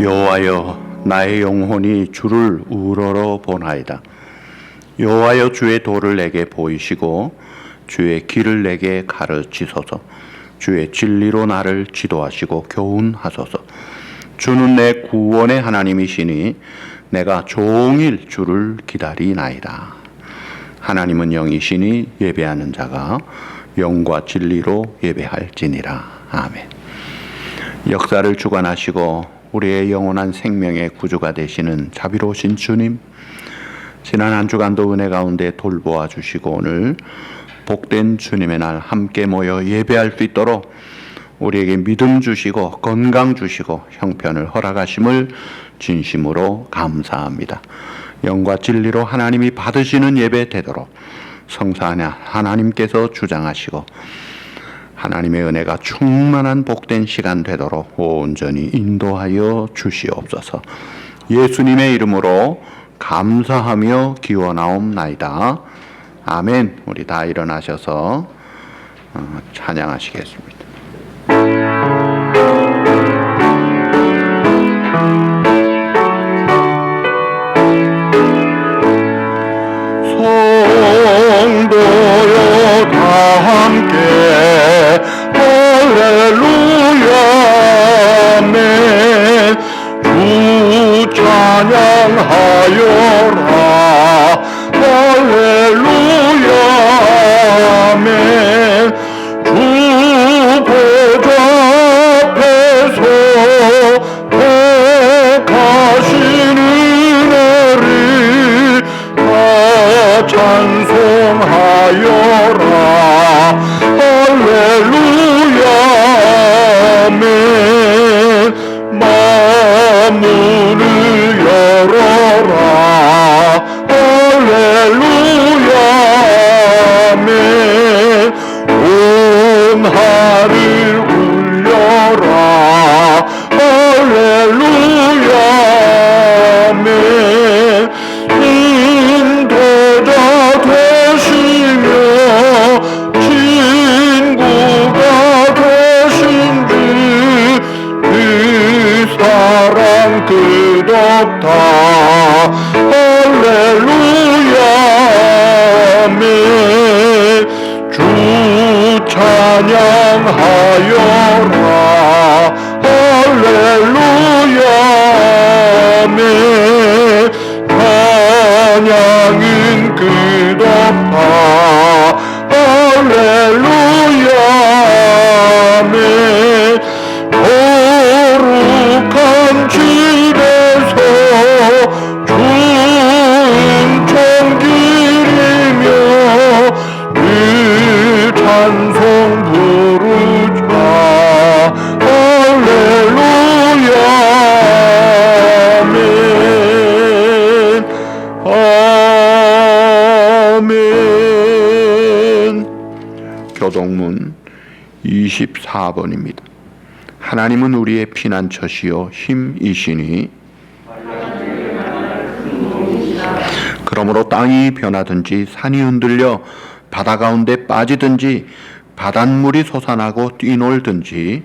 여호와여, 나의 영혼이 주를 우러러 보나이다. 여호와여, 주의 도를 내게 보이시고 주의 길을 내게 가르치소서. 주의 진리로 나를 지도하시고 교훈하소서. 주는 내 구원의 하나님이시니 내가 종일 주를 기다리나이다. 하나님은 영이시니 예배하는 자가 영과 진리로 예배할지니라. 아멘. 역사를 주관하시고 우리의 영원한 생명의 구주가 되시는 자비로우신 주님, 지난 한 주간도 은혜 가운데 돌보아 주시고 오늘 복된 주님의 날 함께 모여 예배할 수 있도록 우리에게 믿음 주시고 건강 주시고 형편을 허락하심을 진심으로 감사합니다. 영과 진리로 하나님이 받으시는 예배 되도록 성사하냐 하나님께서 주장하시고 하나님의 은혜가 충만한 복된 시간 되도록 온전히 인도하여 주시옵소서. 예수님의 이름으로 감사하며 기원하옵나이다. 아멘. 우리 다 일어나셔서 찬양하시겠습니다. 성도여 다 함께 할렐루야 아멘. 주 찬양하여라 할렐루야 아멘. 주 보좌 앞에서 택하신 은혜를 다 찬송하여라 할렐루야 아멘. 만문을 열어라 할렐루야 아멘. 온 하늘 울려라 할렐루야 아멘. 인도자 되시며 친구가 되신 주 그 사랑 끝없다 할렐루야 아멘. 주 찬양하여라 할렐루야 아멘. 찬양은 끝없다 할렐루야 아멘. 거룩한 집에서 은총길이며 그 찬송 부르자 할렐루야 아멘. 아멘. 교동문 24번입니다. 하나님은 우리의 피난처시요 힘이시니 그러므로 땅이 변하든지 산이 흔들려 바다 가운데 빠지든지 바닷물이 솟아나고 뛰놀든지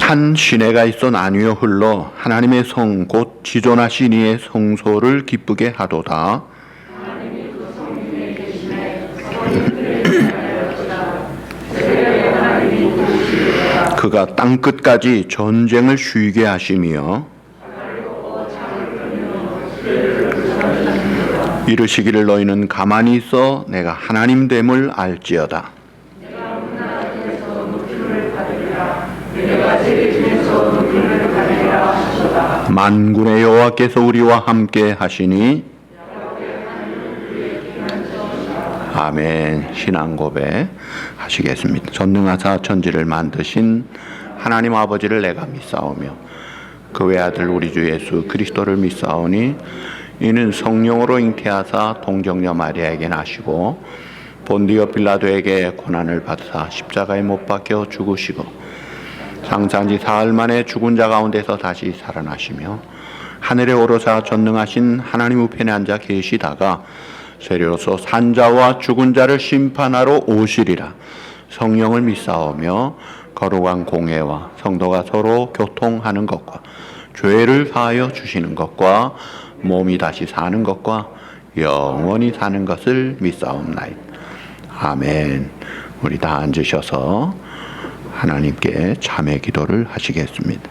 한 시내가 있어 나뉘어 흘러 하나님의 성 곧 지존하신 이의 성소를 기쁘게 하도다. 그가 땅끝까지 전쟁을 쉬게 하시며 이르시기를 너희는 가만히 있어 내가 하나님 됨을 알지어다. 만군의 여호와께서 우리와 함께 하시니 아멘. 신앙 고백 하시겠습니다. 전능하사 천지를 만드신 하나님 아버지를 내가 믿사오며 그 외아들 우리 주 예수 그리스도를 믿사오니 이는 성령으로 잉태하사 동정녀 마리아에게 나시고 본디오 빌라도에게 고난을 받으사 십자가에 못 박혀 죽으시고 장사한 지 사흘 만에 죽은 자 가운데서 다시 살아나시며 하늘에 오르사 전능하신 하나님 우편에 앉아 계시다가 세례로서 산자와 죽은 자를 심판하러 오시리라. 성령을 믿사오며 거룩한 공회와 성도가 서로 교통하는 것과 죄를 사하여 주시는 것과 몸이 다시 사는 것과 영원히 사는 것을 믿사옵나이다. 아멘. 우리 다 앉으셔서 하나님께 참회 기도를 하시겠습니다.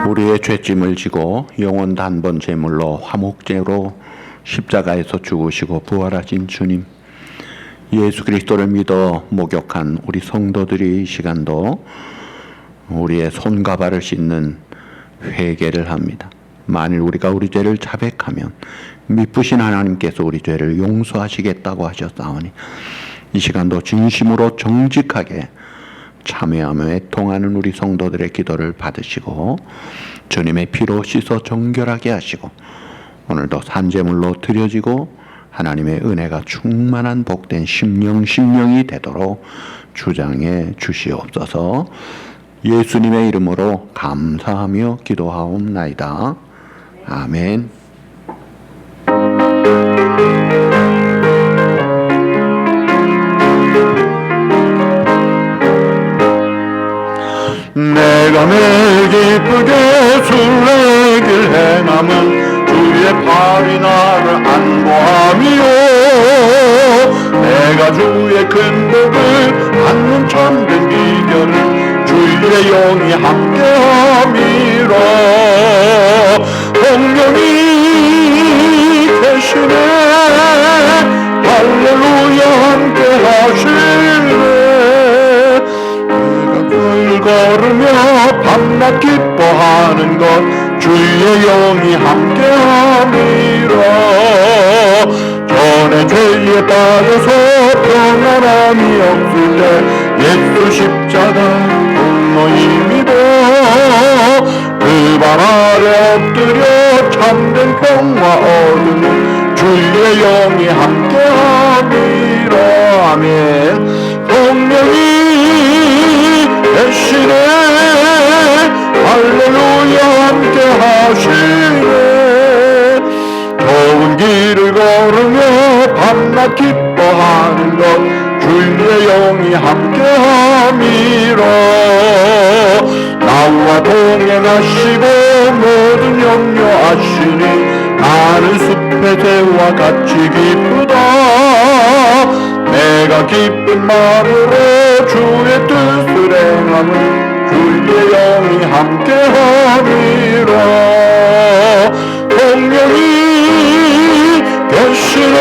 우리의 죄짐을 지고 영원 단번 제물로 화목제로 십자가에서 죽으시고 부활하신 주님, 예수 그리스도를 믿어 목욕한 우리 성도들이 이 시간도 우리의 손과 발을 씻는 회개를 합니다. 만일 우리가 우리 죄를 자백하면 미쁘신 하나님께서 우리 죄를 용서하시겠다고 하셨사오니 이 시간도 진심으로 정직하게 참회하며 애통하는 우리 성도들의 기도를 받으시고 주님의 피로 씻어 정결하게 하시고 오늘도 산제물로 드려지고 하나님의 은혜가 충만한 복된 심령이 되도록 주장해 주시옵소서. 예수님의 이름으로 감사하며 기도하옵나이다. 아멘. 내가 매일 기쁘게 순례길 행함은 주의 팔이 나를 안보함이요 내가 주의 큰 복을 받는 참된 비결은 주의 영이 함께함이라 성령이 계시네 할렐루야 함께하시네 걸으며 밤낮 기뻐하는 것 주의 영이 함께함이라 전에 죄에 빠져서 평안함이 없을 때 예수 십자가 공로 힘입어 그 발 아래 엎드려 참된 평화 얻는 주의 영이 함께함이라 아멘. 성령이 계시네 할렐루야 함께 하시네 좋은 길을 걸으며 밤낮 기뻐하는 것 주의 영이 함께 함이라 나와 동행하시고 모든 염려하시니 나는 숲의 새와 같이 기쁘다 내가 기쁜 마음으로 주의 뜻을 행함은 주의 영이 함께함이라 성령이 계시네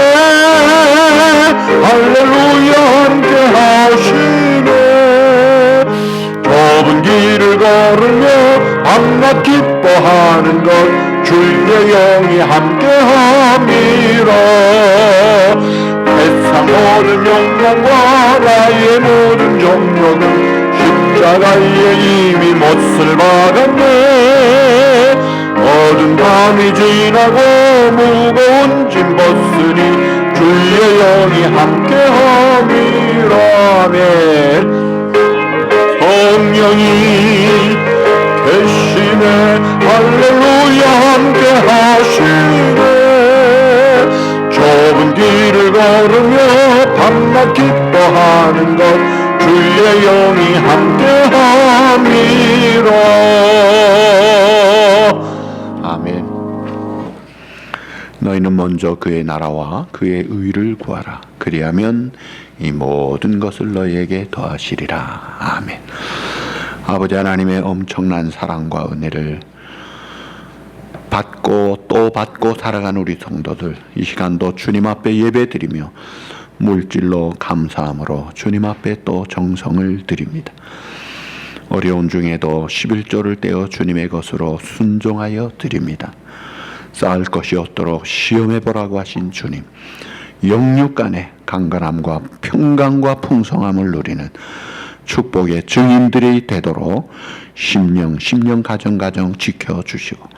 할렐루야 함께하시네 좁은 길을 걸으며 밤낮 기뻐하는 것 주의 영이 함께함이라 세상 모든 영광과 나의 모든 정력은 십자가에 이미 못을 박았네 어두운 밤이 지나고 무거운 짐 벗으니 주의 영이 함께함이라 아멘. 성령이 계시네 할렐루야 함께하시네 좁은 길을 걸으며 밤낮 기뻐하는 것 주의 영이 함께함이라 아멘. 너희는 먼저 그의 나라와 그의 의를 구하라 그리하면 이 모든 것을 너희에게 더하시리라 아멘. 아버지 하나님의 엄청난 사랑과 은혜를 받고 또 받고 살아가는 우리 성도들 이 시간도 주님 앞에 예배드리며 물질로 감사함으로 주님 앞에 또 정성을 드립니다. 어려운 중에도 11조를 떼어 주님의 것으로 순종하여 드립니다. 쌓을 것이 없도록 시험해 보라고 하신 주님, 영육간의 강건함과 평강과 풍성함을 누리는 축복의 증인들이 되도록 심령 가정 지켜주시고,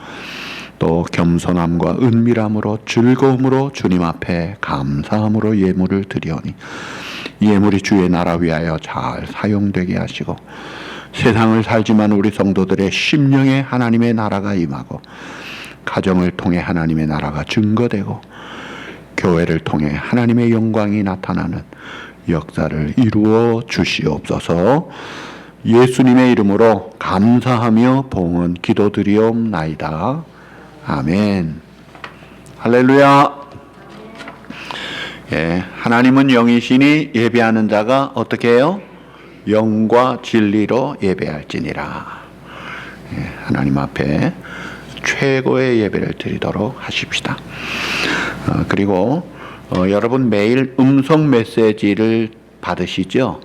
또 겸손함과 은밀함으로 즐거움으로 주님 앞에 감사함으로 예물을 드리오니 예물이 주의 나라 위하여 잘 사용되게 하시고, 세상을 살지만 우리 성도들의 심령에 하나님의 나라가 임하고, 가정을 통해 하나님의 나라가 증거되고, 교회를 통해 하나님의 영광이 나타나는 역사를 이루어 주시옵소서. 예수님의 이름으로 감사하며 봉헌 기도드리옵나이다. 아멘. 할렐루야. 예, 하나님은 영이시니 예배하는 자가 어떻게 해요? 영과 진리로 예배할지니라. 예, 하나님 앞에 최고의 예배를 드리도록 하십시다. 그리고 여러분 매일 음성 메시지를 받으시죠?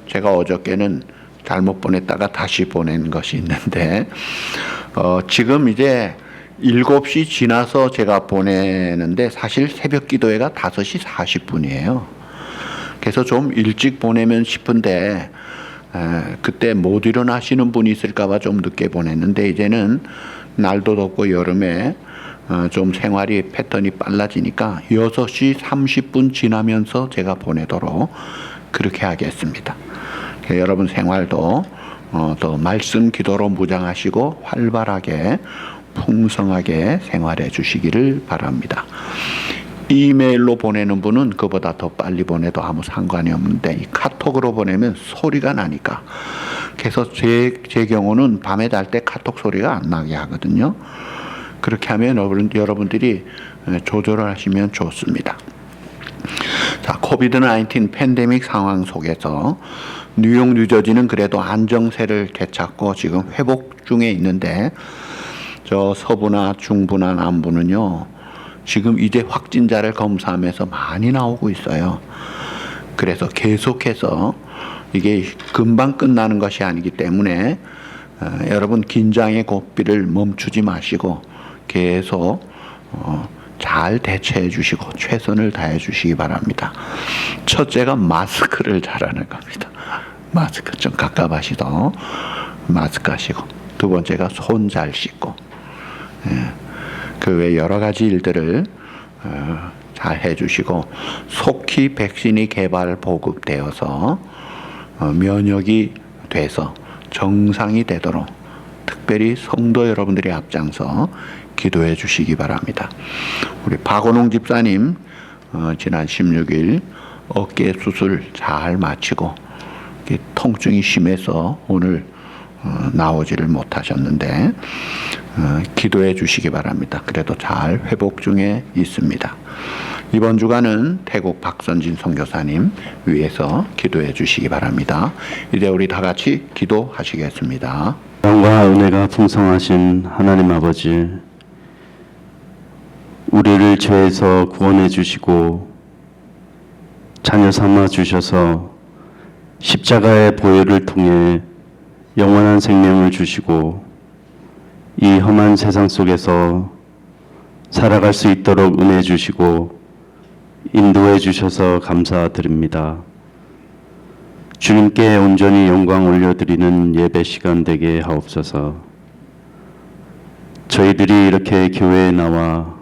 제가 어저께는 잘못 보냈다가 다시 보낸 것이 있는데, 지금 이제 7시 지나서 제가 보내는데 사실 새벽 기도회가 5시 40분이에요. 그래서 좀 일찍 보내면 싶은데 그때 못 일어나시는 분이 있을까봐 좀 늦게 보냈는데, 이제는 날도 덥고 여름에 좀 생활이 패턴이 빨라지니까 6시 30분 지나면서 제가 보내도록 그렇게 하겠습니다. 여러분 생활도 더 말씀 기도로 무장하시고 활발하게 풍성하게 생활해 주시기를 바랍니다. 이메일로 보내는 분은 그보다 더 빨리 보내도 아무 상관이 없는데, 이 카톡으로 보내면 소리가 나니까, 그래서 제 경우는 밤에 잘 때 카톡 소리가 안 나게 하거든요. 그렇게 하면 여러분들이 조절을 하시면 좋습니다. 자, 코비드-19 팬데믹 상황 속에서 뉴욕, 뉴저지는 그래도 안정세를 되찾고 지금 회복 중에 있는데, 저 서부나 중부나 남부는요, 지금 이제 확진자를 검사하면서 많이 나오고 있어요. 그래서 계속해서 이게 금방 끝나는 것이 아니기 때문에 여러분 긴장의 고삐를 멈추지 마시고 계속 잘 대처해 주시고 최선을 다해 주시기 바랍니다. 첫째가 마스크를 잘하는 겁니다. 마스크 좀 갑갑하시도 마스크 하시고, 두 번째가 손 잘 씻고, 그 외 여러 가지 일들을 잘 해주시고, 속히 백신이 개발 보급되어서 면역이 돼서 정상이 되도록 특별히 성도 여러분들이 앞장서 기도해 주시기 바랍니다. 우리 박원홍 집사님 지난 16일 어깨 수술 잘 마치고 통증이 심해서 오늘 나오지를 못하셨는데 기도해 주시기 바랍니다. 그래도 잘 회복 중에 있습니다. 이번 주간은 태국 박선진 선교사님 위해서 기도해 주시기 바랍니다. 이제 우리 다 같이 기도하시겠습니다. 사랑과 은혜가 풍성하신 하나님 아버지, 우리를 죄에서 구원해 주시고 자녀 삼아 주셔서 십자가의 보혈을 통해 영원한 생명을 주시고 이 험한 세상 속에서 살아갈 수 있도록 은혜 주시고 인도해 주셔서 감사드립니다. 주님께 온전히 영광 올려드리는 예배 시간 되게 하옵소서. 저희들이 이렇게 교회에 나와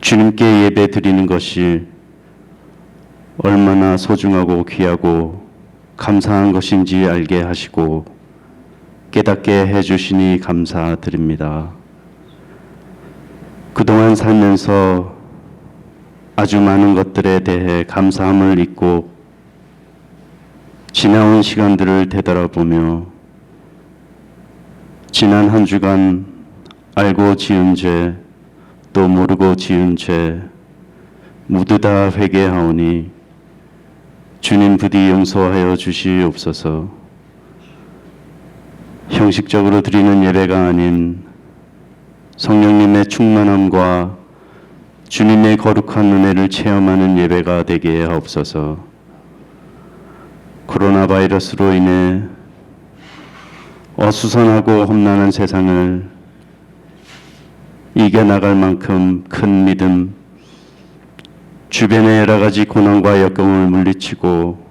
주님께 예배 드리는 것이 얼마나 소중하고 귀하고 감사한 것인지 알게 하시고 깨닫게 해주시니 감사드립니다. 그동안 살면서 아주 많은 것들에 대해 감사함을 잊고 지나온 시간들을 되돌아보며 지난 한 주간 알고 지은 죄, 또 모르고 지은 죄 모두 다 회개하오니 주님 부디 용서하여 주시옵소서. 형식적으로 드리는 예배가 아닌 성령님의 충만함과 주님의 거룩한 은혜를 체험하는 예배가 되게 하옵소서. 코로나 바이러스로 인해 어수선하고 험난한 세상을 이겨나갈 만큼 큰 믿음, 주변의 여러 가지 고난과 역경을 물리치고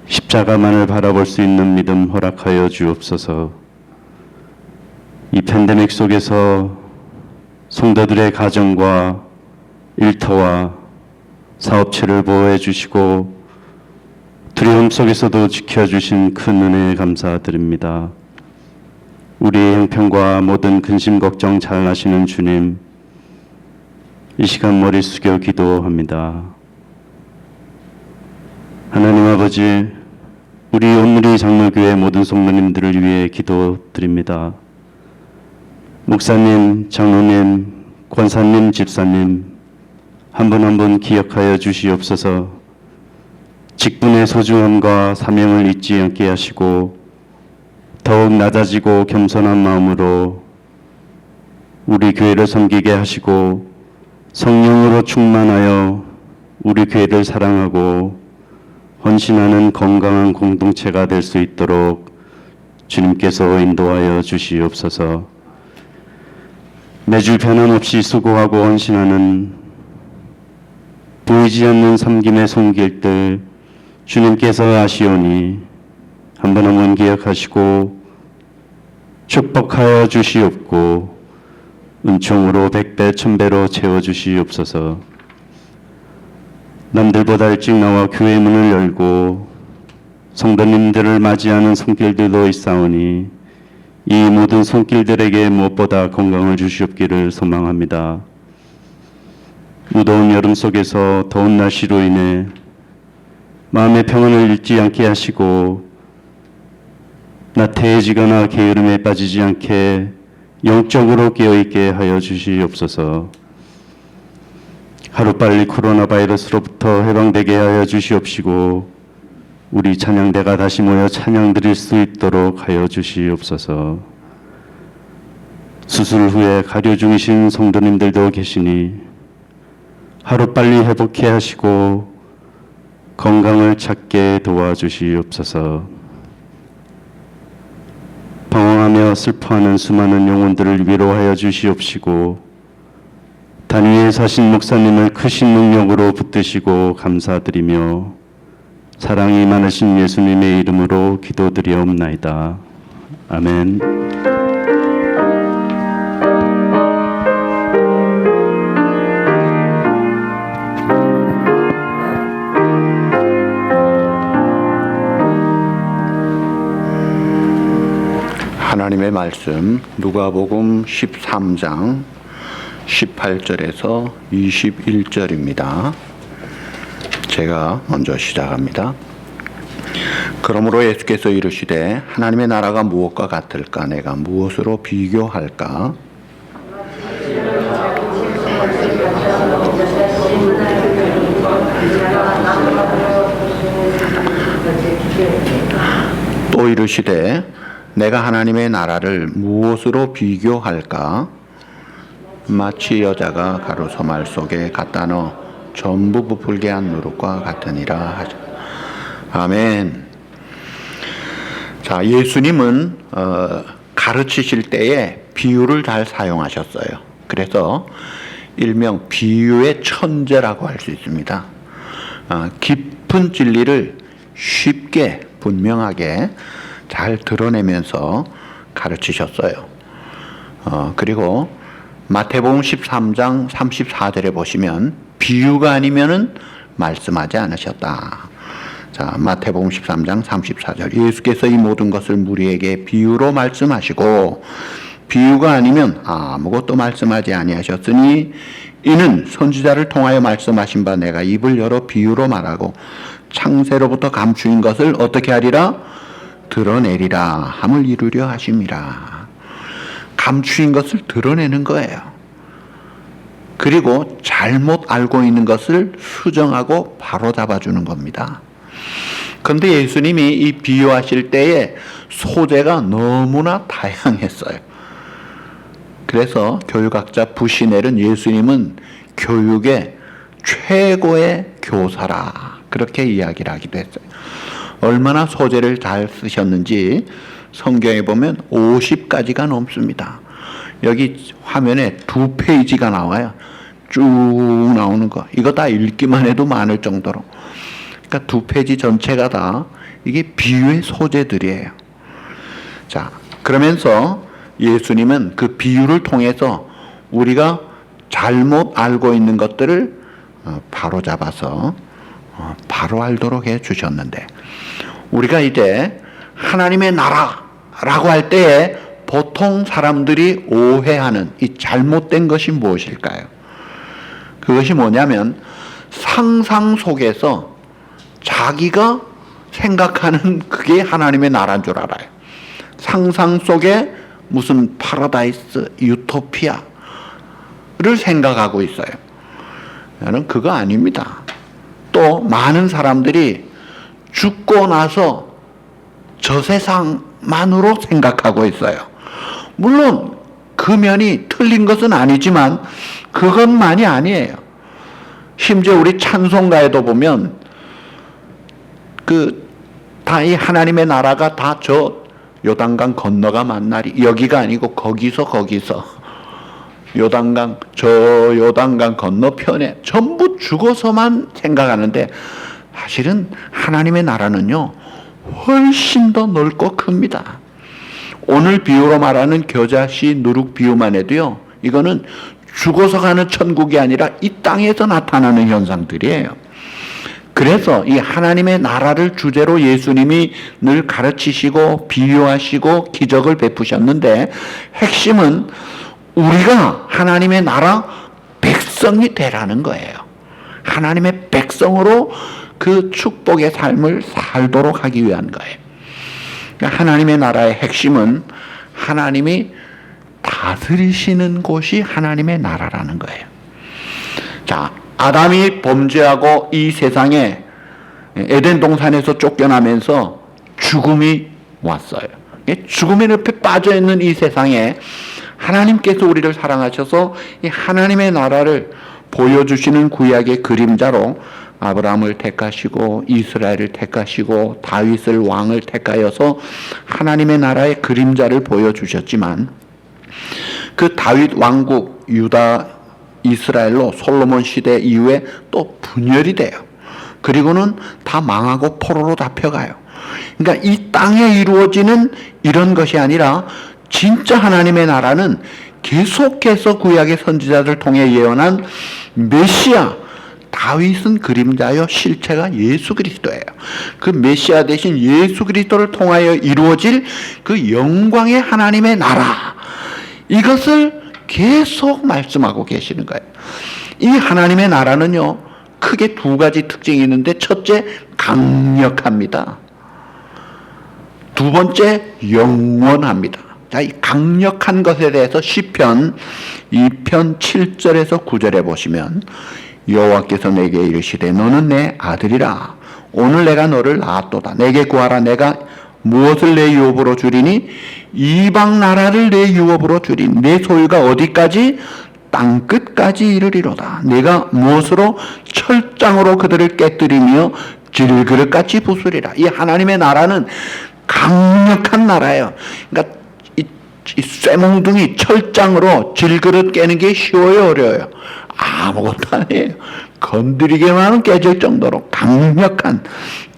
십자가만을 바라볼 수 있는 믿음 허락하여 주옵소서. 이 팬데믹 속에서 성도들의 가정과 일터와 사업체를 보호해 주시고 두려움 속에서도 지켜주신 큰 은혜에 감사드립니다. 우리의 형편과 모든 근심 걱정 잘 아시는 주님, 이 시간 머리 숙여 기도합니다. 하나님 아버지, 우리 온누리 장로교회 모든 성도님들을 위해 기도드립니다. 목사님, 장로님, 권사님, 집사님 한 분 한 분 기억하여 주시옵소서. 직분의 소중함과 사명을 잊지 않게 하시고 더욱 낮아지고 겸손한 마음으로 우리 교회를 섬기게 하시고 성령으로 충만하여 우리 교회를 사랑하고 헌신하는 건강한 공동체가 될 수 있도록 주님께서 인도하여 주시옵소서. 매주 변함없이 수고하고 헌신하는 보이지 않는 섬김의 손길들 주님께서 아시오니 한 번 한 번 기억하시고 축복하여 주시옵고 은총으로 100배 1000배로 채워주시옵소서. 남들보다 일찍 나와 교회 문을 열고 성도님들을 맞이하는 손길들도 있사오니 이 모든 손길들에게 무엇보다 건강을 주시옵기를 소망합니다. 무더운 여름 속에서 더운 날씨로 인해 마음의 평안을 잃지 않게 하시고 나태해지거나 게으름에 빠지지 않게 영적으로 깨어있게 하여 주시옵소서. 하루빨리 코로나 바이러스로부터 해방되게 하여 주시옵시고 우리 찬양대가 다시 모여 찬양 드릴 수 있도록 하여 주시옵소서. 수술 후에 가려 중이신 성도님들도 계시니 하루빨리 회복해 하시고 건강을 찾게 도와주시옵소서. 방황하며 슬퍼하는 수많은 영혼들을 위로하여 주시옵시고 단위에 사신 목사님을 크신 능력으로 붙드시고 감사드리며 사랑이 많으신 예수님의 이름으로 기도드리옵나이다. 아멘. 하나님의 말씀 누가복음 13장 18절에서 21절입니다. 제가 먼저 시작합니다. 그러므로 예수께서 이르시되 하나님의 나라가 무엇과 같을까? 내가 무엇으로 비교할까? 또 이르시되 내가 하나님의 나라를 무엇으로 비교할까? 마치 여자가 가루소말 속에 갖다 넣어 전부 부풀게 한 누룩과 같으니라 하죠. 아멘. 자, 예수님은 가르치실 때에 비유를 잘 사용하셨어요. 그래서 일명 비유의 천재라고 할 수 있습니다. 깊은 진리를 쉽게 분명하게 잘 드러내면서 가르치셨어요. 그리고 마태복음 13장 34절에 보시면 비유가 아니면은 말씀하지 않으셨다. 자, 마태복음 13장 34절. 예수께서 이 모든 것을 무리에게 비유로 말씀하시고 비유가 아니면 아무것도 말씀하지 아니하셨으니 이는 선지자를 통하여 말씀하신 바 내가 입을 열어 비유로 말하고 창세로부터 감추인 것을 어떻게 하리라? 드러내리라 함을 이루려 하심이라. 감추인 것을 드러내는 거예요. 그리고 잘못 알고 있는 것을 수정하고 바로 잡아주는 겁니다. 그런데 예수님이 이 비유하실 때에 소재가 너무나 다양했어요. 그래서 교육학자 부시넬은 예수님은 교육의 최고의 교사라. 그렇게 이야기를 하기도 했어요. 얼마나 소재를 잘 쓰셨는지 성경에 보면 50가지가 넘습니다. 여기 화면에 2페이지가 나와요. 쭉 나오는 거. 이거 다 읽기만 해도 많을 정도로. 그러니까 2페이지 전체가 다 이게 비유의 소재들이에요. 자, 그러면서 예수님은 그 비유를 통해서 우리가 잘못 알고 있는 것들을 바로 잡아서 바로 알도록 해 주셨는데, 우리가 이제 하나님의 나라라고 할 때에 보통 사람들이 오해하는 이 잘못된 것이 무엇일까요? 그것이 뭐냐면 상상 속에서 자기가 생각하는 그게 하나님의 나라인 줄 알아요. 상상 속에 무슨 파라다이스, 유토피아를 생각하고 있어요. 저는 그거 아닙니다. 또 많은 사람들이 죽고 나서 저 세상만으로 생각하고 있어요. 물론 그 면이 틀린 것은 아니지만 그것만이 아니에요. 심지어 우리 찬송가에도 보면 다 이 하나님의 나라가 다 저 요단강 건너가 만나리, 여기가 아니고 거기서 요단강, 저 요단강 건너편에 전부 죽어서만 생각하는데, 사실은 하나님의 나라는요 훨씬 더 넓고 큽니다. 오늘 비유로 말하는 겨자씨 누룩 비유만 해도요, 이거는 죽어서 가는 천국이 아니라 이 땅에서 나타나는 현상들이에요. 그래서 이 하나님의 나라를 주제로 예수님이 늘 가르치시고 비유하시고 기적을 베푸셨는데, 핵심은 우리가 하나님의 나라 백성이 되라는 거예요. 하나님의 백성으로 그 축복의 삶을 살도록 하기 위한 거예요. 그러니까 하나님의 나라의 핵심은 하나님이 다스리시는 곳이 하나님의 나라라는 거예요. 자, 아담이 범죄하고 이 세상에 에덴 동산에서 쫓겨나면서 죽음이 왔어요. 죽음의 늪에 빠져 있는 이 세상에 하나님께서 우리를 사랑하셔서 이 하나님의 나라를 보여주시는 구약의 그림자로 아브라함을 택하시고 이스라엘을 택하시고 다윗을 왕을 택하여서 하나님의 나라의 그림자를 보여주셨지만, 그 다윗 왕국 유다 이스라엘로 솔로몬 시대 이후에 또 분열이 돼요. 그리고는 다 망하고 포로로 잡혀가요. 그러니까 이 땅에 이루어지는 이런 것이 아니라 진짜 하나님의 나라는 계속해서 구약의 선지자들 통해 예언한 메시아, 다윗은 그림자요 실체가 예수 그리스도예요. 그 메시아 대신 예수 그리스도를 통하여 이루어질 그 영광의 하나님의 나라, 이것을 계속 말씀하고 계시는 거예요. 이 하나님의 나라는요 크게 2가지 특징이 있는데, 첫째 강력합니다. 2번째 영원합니다. 자, 이 강력한 것에 대해서 시편 2편 7절에서 9절에 보시면, 여호와께서 내게 이르시되 너는 내 아들이라. 오늘 내가 너를 낳았도다. 내게 구하라. 내가 무엇을 내 유업으로 주리니? 이방 나라를 내 유업으로 주리니. 내 소유가 어디까지? 땅 끝까지 이르리로다. 내가 무엇으로? 철장으로 그들을 깨뜨리며 질그릇같이 부수리라. 이 하나님의 나라는 강력한 나라예요. 그러니까 이 쇠몽둥이 철장으로 질그릇 깨는 게 쉬워요, 어려워요? 아무것도 아니에요. 건드리기만 하면 깨질 정도로 강력한,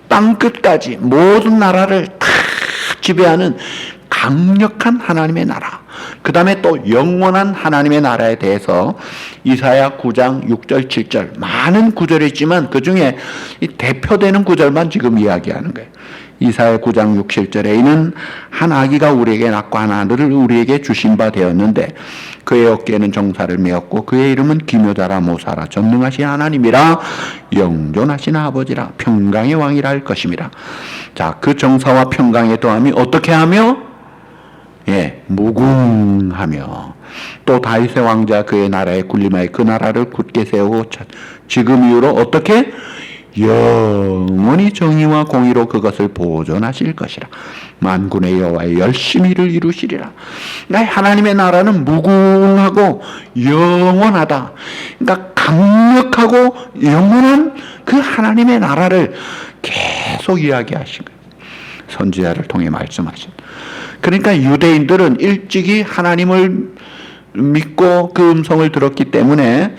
땅 끝까지 모든 나라를 다 지배하는 강력한 하나님의 나라. 그 다음에 또 영원한 하나님의 나라에 대해서 이사야 9장 6절 7절 많은 구절이 있지만 그 중에 이 대표되는 구절만 지금 이야기하는 거예요. 이사야 9장 6, 7절에 이는 한 아기가 우리에게 낳고 한 아들을 우리에게 주신 바 되었는데 그의 어깨에는 정사를 메었고 그의 이름은 기묘자라 모사라 전능하신 하나님이라 영존하신 아버지라 평강의 왕이라 할 것임이라. 자, 그 정사와 평강의 도함이 어떻게 하며? 무궁하며 또 다윗의 왕자 그의 나라에 군림하여 그 나라를 굳게 세우고 지금 이후로 어떻게? 영원히 정의와 공의로 그것을 보존하실 것이라. 만군의 여호와의 열심히를 이루시리라. 하나님의 나라는 무궁하고 영원하다. 그러니까 강력하고 영원한 그 하나님의 나라를 계속 이야기하신 거예요. 선지자를 통해 말씀하신. 그러니까 유대인들은 일찍이 하나님을 믿고 그 음성을 들었기 때문에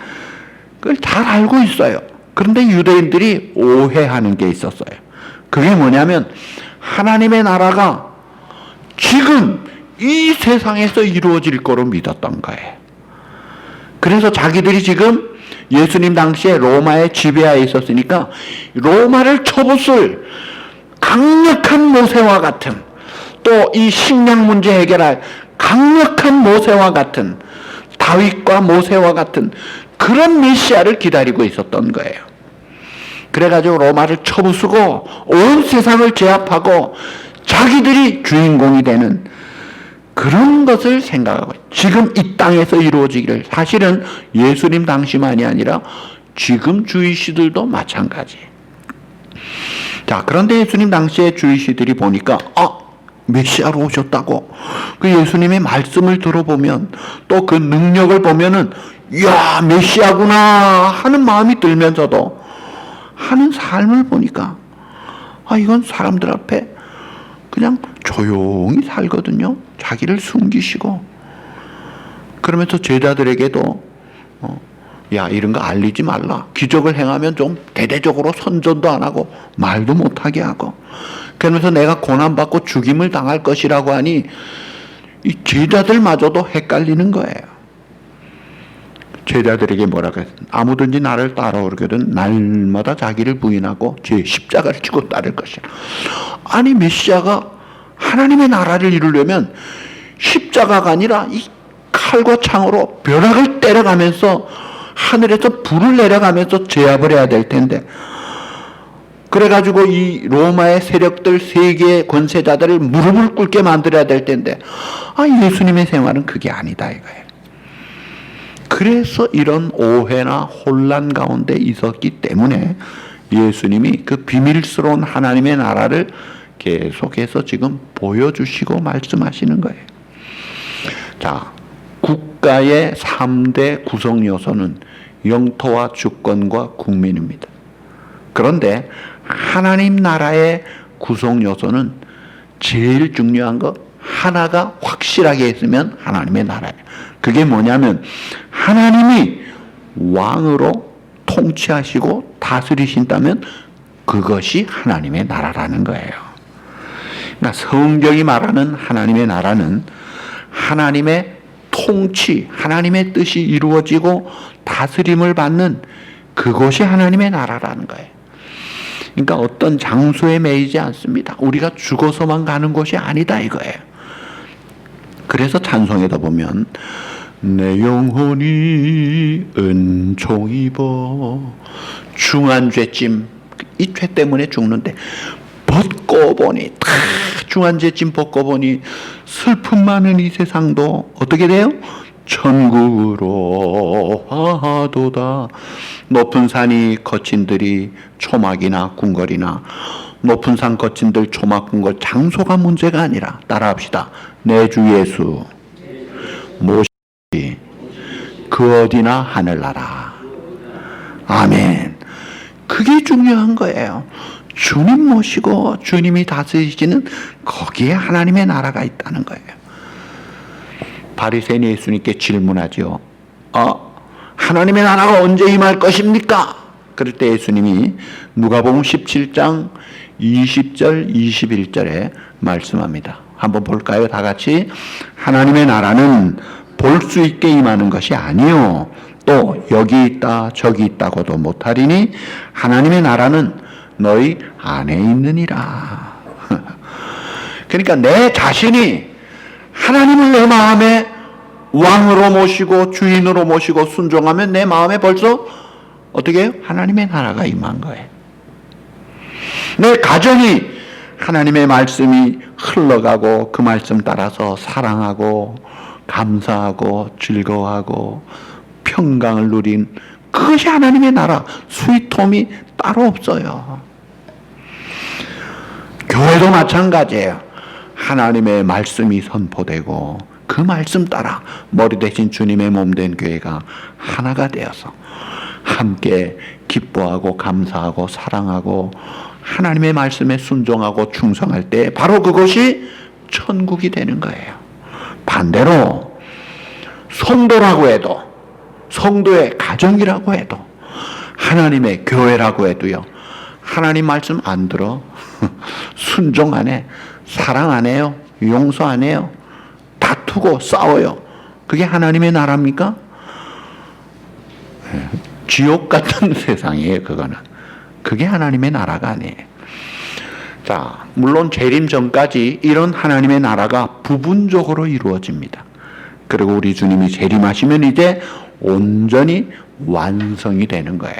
그걸 잘 알고 있어요. 그런데 유대인들이 오해하는 게 있었어요. 그게 뭐냐면 하나님의 나라가 지금 이 세상에서 이루어질 거로 믿었던 거예요. 그래서 자기들이 지금 예수님 당시에 로마의 지배하에 있었으니까 로마를 쳐부술 강력한 모세와 같은, 또 이 식량 문제 해결할 강력한 모세와 같은, 다윗과 모세와 같은 그런 메시아를 기다리고 있었던 거예요. 그래가지고 로마를 쳐부수고 온 세상을 제압하고 자기들이 주인공이 되는 그런 것을 생각하고, 지금 이 땅에서 이루어지기를, 사실은 예수님 당시만이 아니라 지금 주이시들도 마찬가지. 자, 그런데 예수님 당시에 주이시들이 보니까 메시아로 오셨다고, 그 예수님의 말씀을 들어보면, 또 그 능력을 보면은 이야 메시아구나 하는 마음이 들면서도 하는 삶을 보니까 이건 사람들 앞에 그냥 조용히 살거든요. 자기를 숨기시고. 그러면서 제자들에게도 야, 이런 거 알리지 말라. 기적을 행하면 좀 대대적으로 선전도 안 하고 말도 못하게 하고. 그러면서 내가 고난받고 죽임을 당할 것이라고 하니 이 제자들마저도 헷갈리는 거예요. 제자들에게 뭐라고 했어요? 아무든지 나를 따라오거든 날마다 자기를 부인하고 제 십자가를 지고 따를 것이라. 아니 메시아가 하나님의 나라를 이루려면 십자가가 아니라 이 칼과 창으로 벼락을 때려가면서 하늘에서 불을 내려가면서 제압을 해야 될 텐데, 그래가지고 이 로마의 세력들, 세계의 권세자들을 무릎을 꿇게 만들어야 될 텐데 예수님의 생활은 그게 아니다 이거예요. 그래서 이런 오해나 혼란 가운데 있었기 때문에 예수님이 그 비밀스러운 하나님의 나라를 계속해서 지금 보여주시고 말씀하시는 거예요. 자, 국가의 3대 구성 요소는 영토와 주권과 국민입니다. 그런데 하나님 나라의 구성 요소는 제일 중요한 거 하나가 확실하게 있으면 하나님의 나라예요. 그게 뭐냐면 하나님이 왕으로 통치하시고 다스리신다면 그것이 하나님의 나라라는 거예요. 그러니까 성경이 말하는 하나님의 나라는 하나님의 통치, 하나님의 뜻이 이루어지고 다스림을 받는 그것이 하나님의 나라라는 거예요. 그러니까 어떤 장소에 매이지 않습니다. 우리가 죽어서만 가는 곳이 아니다 이거예요. 그래서 찬송에다 보면 내 영혼이 은총 입어 중한 죄짐, 이 죄 때문에 죽는데 벗고 보니 다 중한 죄짐 벗고 보니 슬픔 많은 이 세상도 어떻게 돼요? 천국으로 하도다. 높은 산이 거친들이 초막이나 궁궐이나, 높은 산 거친들 초막 궁궐 장소가 문제가 아니라, 따라합시다. 내 주 예수 모시 그 어디나 하늘나라. 아멘. 그게 중요한 거예요. 주님 모시고 주님이 다스리시는 거기에 하나님의 나라가 있다는 거예요. 바리새인이 예수님께 질문하죠. 하나님의 나라가 언제 임할 것입니까? 그럴 때 예수님이 누가복음 17장 20절 21절에 말씀합니다. 한번 볼까요? 다 같이. 하나님의 나라는 볼 수 있게 임하는 것이 아니요 또 여기 있다 저기 있다고도 못하리니 하나님의 나라는 너희 안에 있느니라. 그러니까 내 자신이 하나님을 내 마음에 왕으로 모시고 주인으로 모시고 순종하면 내 마음에 벌써 어떻게 해요? 하나님의 나라가 임한 거예요. 내 가정이 하나님의 말씀이 흘러가고 그 말씀 따라서 사랑하고 감사하고 즐거워하고 평강을 누린 그것이 하나님의 나라. 스위트홈이 따로 없어요. 교회도 마찬가지예요. 하나님의 말씀이 선포되고 그 말씀 따라 머리 대신 주님의 몸 된 교회가 하나가 되어서 함께 기뻐하고 감사하고 사랑하고 하나님의 말씀에 순종하고 충성할 때 바로 그것이 천국이 되는 거예요. 반대로 성도라고 해도, 성도의 가정이라고 해도, 하나님의 교회라고 해도요, 하나님 말씀 안 들어, 순종 안 해, 사랑 안 해요, 용서 안 해요, 다투고 싸워요. 그게 하나님의 나라입니까? 지옥 같은 세상이에요, 그거는. 그게 하나님의 나라가 아니에요. 자, 물론 재림 전까지 이런 하나님의 나라가 부분적으로 이루어집니다. 그리고 우리 주님이 재림하시면 이제 온전히 완성이 되는 거예요.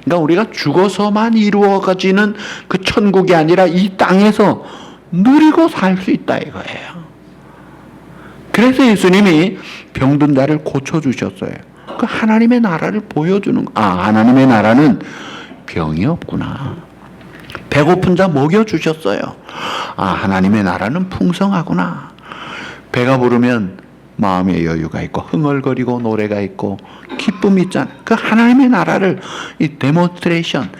그러니까 우리가 죽어서만 이루어지는 그 천국이 아니라 이 땅에서 누리고 살 수 있다 이거예요. 그래서 예수님이 병든 자를 고쳐주셨어요. 그 하나님의 나라를 보여주는, 하나님의 나라는 병이 없구나. 배고픈 자 먹여주셨어요. 하나님의 나라는 풍성하구나. 배가 부르면 마음의 여유가 있고 흥얼거리고 노래가 있고 기쁨이 있잖아요. 그 하나님의 나라를 이 데몬스트레이션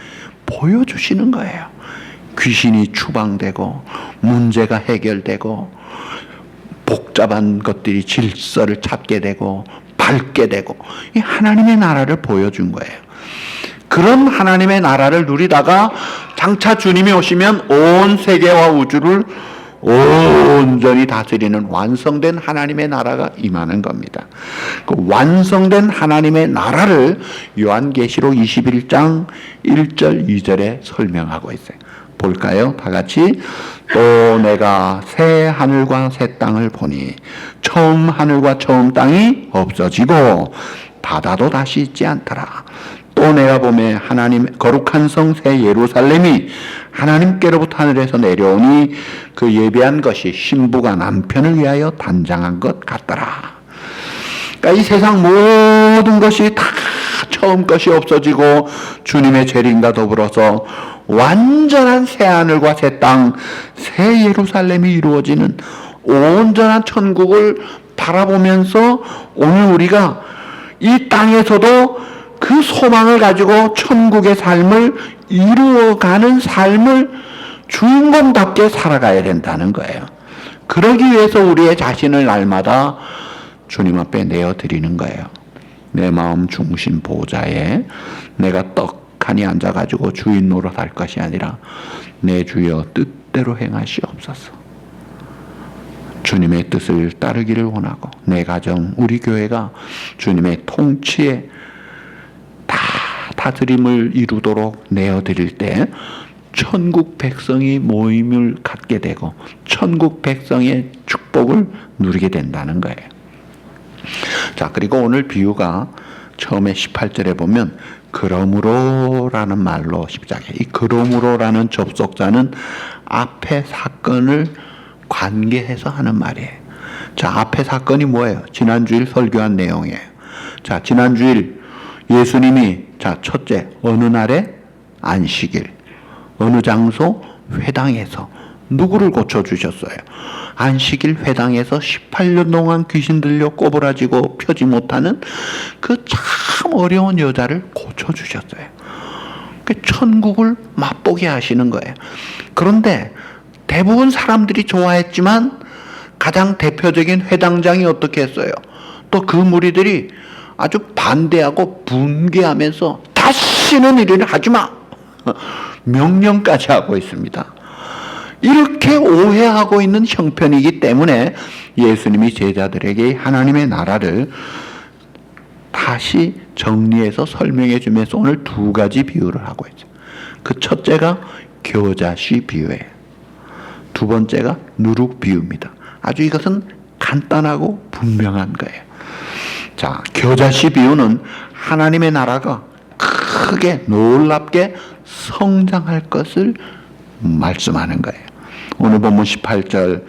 보여주시는 거예요. 귀신이 추방되고 문제가 해결되고 복잡한 것들이 질서를 찾게 되고 밝게 되고 이 하나님의 나라를 보여준 거예요. 그런 하나님의 나라를 누리다가 장차 주님이 오시면 온 세계와 우주를 온전히 다스리는 완성된 하나님의 나라가 임하는 겁니다. 그 완성된 하나님의 나라를 요한계시록 21장 1절 2절에 설명하고 있어요. 볼까요? 다 같이. 또 내가 새 하늘과 새 땅을 보니 처음 하늘과 처음 땅이 없어지고 바다도 다시 있지 않더라. 또 내가 보매 하나님 거룩한 성 새 예루살렘이 하나님께로부터 하늘에서 내려오니 그 예비한 것이 신부가 남편을 위하여 단장한 것 같더라. 그러니까 이 세상 모든 것이 다 처음 것이 없어지고 주님의 재림과 더불어서 완전한 새 하늘과 새 땅, 새 예루살렘이 이루어지는 온전한 천국을 바라보면서 오늘 우리가 이 땅에서도 그 소망을 가지고 천국의 삶을 이루어가는 삶을 주인공답게 살아가야 된다는 거예요. 그러기 위해서 우리의 자신을 날마다 주님 앞에 내어드리는 거예요. 내 마음 중심 보좌에 내가 떡하니 앉아가지고 주인 노릇할 것이 아니라 내 주여 뜻대로 행하시옵소서. 주님의 뜻을 따르기를 원하고 내 가정, 우리 교회가 주님의 통치에 다 다스림을 이루도록 내어드릴 때 천국 백성이 모임을 갖게 되고 천국 백성의 축복을 누리게 된다는 거예요. 자, 그리고 오늘 비유가 처음에 18절에 보면 그러므로라는 말로 시작해요. 이 그러므로라는 접속자는 앞의 사건을 관계해서 하는 말이에요. 자, 앞의 사건이 뭐예요? 지난주일 설교한 내용이에요. 자, 지난주일 예수님이 자, 첫째, 어느 날에 안식일, 어느 장소 회당에서 누구를 고쳐주셨어요? 안식일 회당에서 18년 동안 귀신 들려 꼬부라지고 펴지 못하는 그 참 어려운 여자를 고쳐주셨어요. 그 천국을 맛보게 하시는 거예요. 그런데 대부분 사람들이 좋아했지만 가장 대표적인 회당장이 어떻게 했어요? 또 그 무리들이 아주 반대하고 분개하면서 다시는 이를 하지 마! 명령까지 하고 있습니다. 이렇게 오해하고 있는 형편이기 때문에 예수님이 제자들에게 하나님의 나라를 다시 정리해서 설명해 주면서 오늘 두 가지 비유를 하고 있어요. 그 첫째가 겨자씨 비유예요. 두 번째가 누룩 비유입니다. 아주 이것은 간단하고 분명한 거예요. 자, 겨자씨 비유는 하나님의 나라가 크게 놀랍게 성장할 것을 말씀하는 거예요. 오늘 본문 18절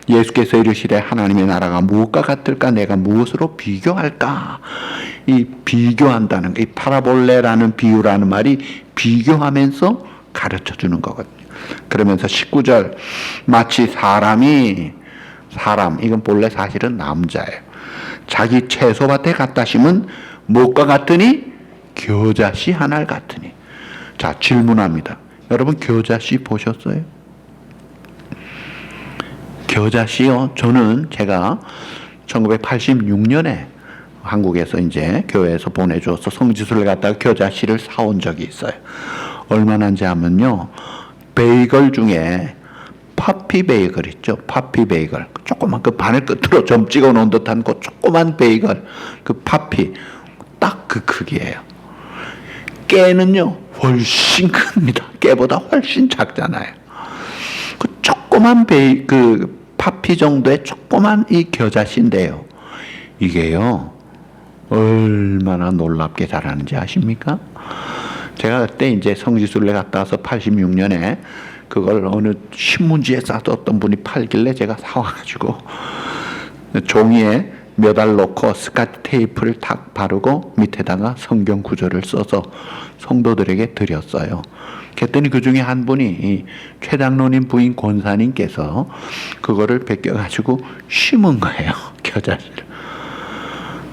예수께서 이르시되 하나님의 나라가 무엇과 같을까? 내가 무엇으로 비교할까? 이 비교한다는 이 파라볼레라는 비유라는 말이 비교하면서 가르쳐 주는 거거든요. 그러면서 19절 마치 사람 이건 본래 사실은 남자예요. 자기 채소밭에 갖다 심은 무엇과 같으니 겨자씨 한 알 같으니. 자, 질문합니다. 여러분 겨자씨 보셨어요? 겨자씨요. 저는 제가 1986년에 한국에서 이제 교회에서 보내줘서 성지순례 갔다가 겨자씨를 사온 적이 있어요. 얼마나인지 하면요. 베이글 중에 파피 베이글 있죠. 파피 베이글. 조그만 그 바늘 끝으로 점 찍어 놓은 듯한 그 조그만 베이글. 그 파피. 딱 그 크기예요. 깨는요. 훨씬 큽니다. 깨보다 훨씬 작잖아요. 그 조그만 그 파피 정도의 조그만 이 겨자씨인데요. 이게요. 얼마나 놀랍게 자라는지 아십니까? 제가 그때 이제 성지순례 갔다 와서 86년에 그걸 어느 신문지에 싸뒀던 분이 팔길래 제가 사와가지고 종이에 몇 알 넣고 스카치 테이프를 탁 바르고 밑에다가 성경 구절을 써서 성도들에게 드렸어요. 그랬더니 그 중에 한 분이 이 최 장로님 부인 권사님께서 그거를 베껴가지고 심은 거예요. 겨자씨를.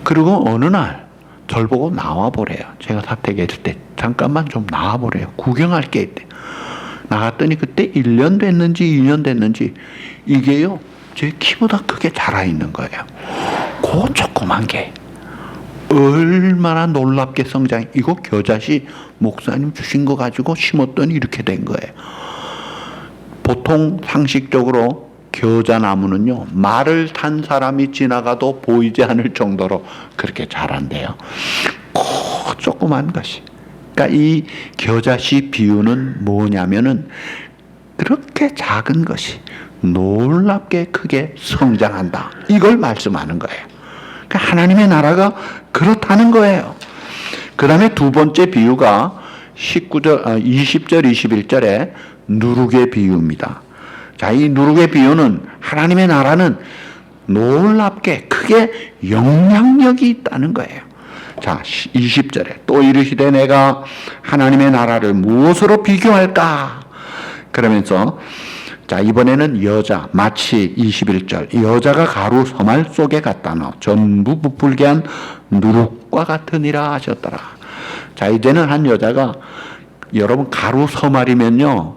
그리고 어느 날 절 보고 나와보래요. 제가 사택에 있을 때 잠깐만 좀 나와보래요. 구경할 게 있대. 나갔더니 그때 1년 됐는지 2년 됐는지 이게요. 제 키보다 크게 자라있는 거예요. 그 조그만 게 얼마나 놀랍게 성장해. 이거 겨자씨 목사님 주신 거 가지고 심었더니 이렇게 된 거예요. 보통 상식적으로 겨자나무는요, 말을 탄 사람이 지나가도 보이지 않을 정도로 그렇게 자란대요. 그 조그만 것이. 그러니까 이 겨자씨 비유는 뭐냐면은 그렇게 작은 것이 놀랍게 크게 성장한다. 이걸 말씀하는 거예요. 그러니까 하나님의 나라가 그렇다는 거예요. 그 다음에 두 번째 비유가 20절, 21절에 누룩의 비유입니다. 자, 이 누룩의 비유는 하나님의 나라는 놀랍게 크게 영향력이 있다는 거예요. 자, 20절에 또 이르시되 내가 하나님의 나라를 무엇으로 비교할까? 그러면서 자, 이번에는 여자, 마치 21절 여자가 가루 서말 속에 갖다 넣어 전부 부풀게 한 누룩과 같으니라 하셨더라. 자, 이제는 한 여자가 여러분 가루 서말이면요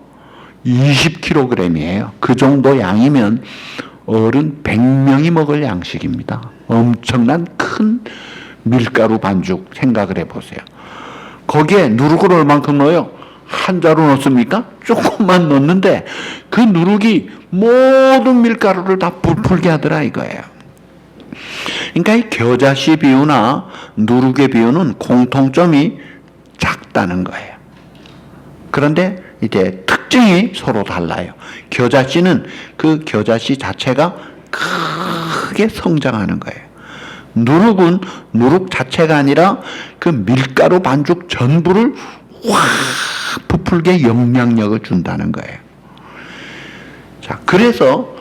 20kg이에요. 그 정도 양이면 어른 100명이 먹을 양식입니다. 엄청난 큰 밀가루 반죽 생각을 해보세요. 거기에 누룩을 얼만큼 넣어요? 한 자루 넣습니까? 조금만 넣는데 그 누룩이 모든 밀가루를 다 부풀게 하더라 이거예요. 그러니까 이 겨자씨 비유나 누룩의 비유는 공통점이 작다는 거예요. 그런데 이제 특징이 서로 달라요. 겨자씨는 그 겨자씨 자체가 크게 성장하는 거예요. 누룩은 누룩 자체가 아니라 그 밀가루 반죽 전부를 확 부풀게 영향력을 준다는 거예요. 자, 그래서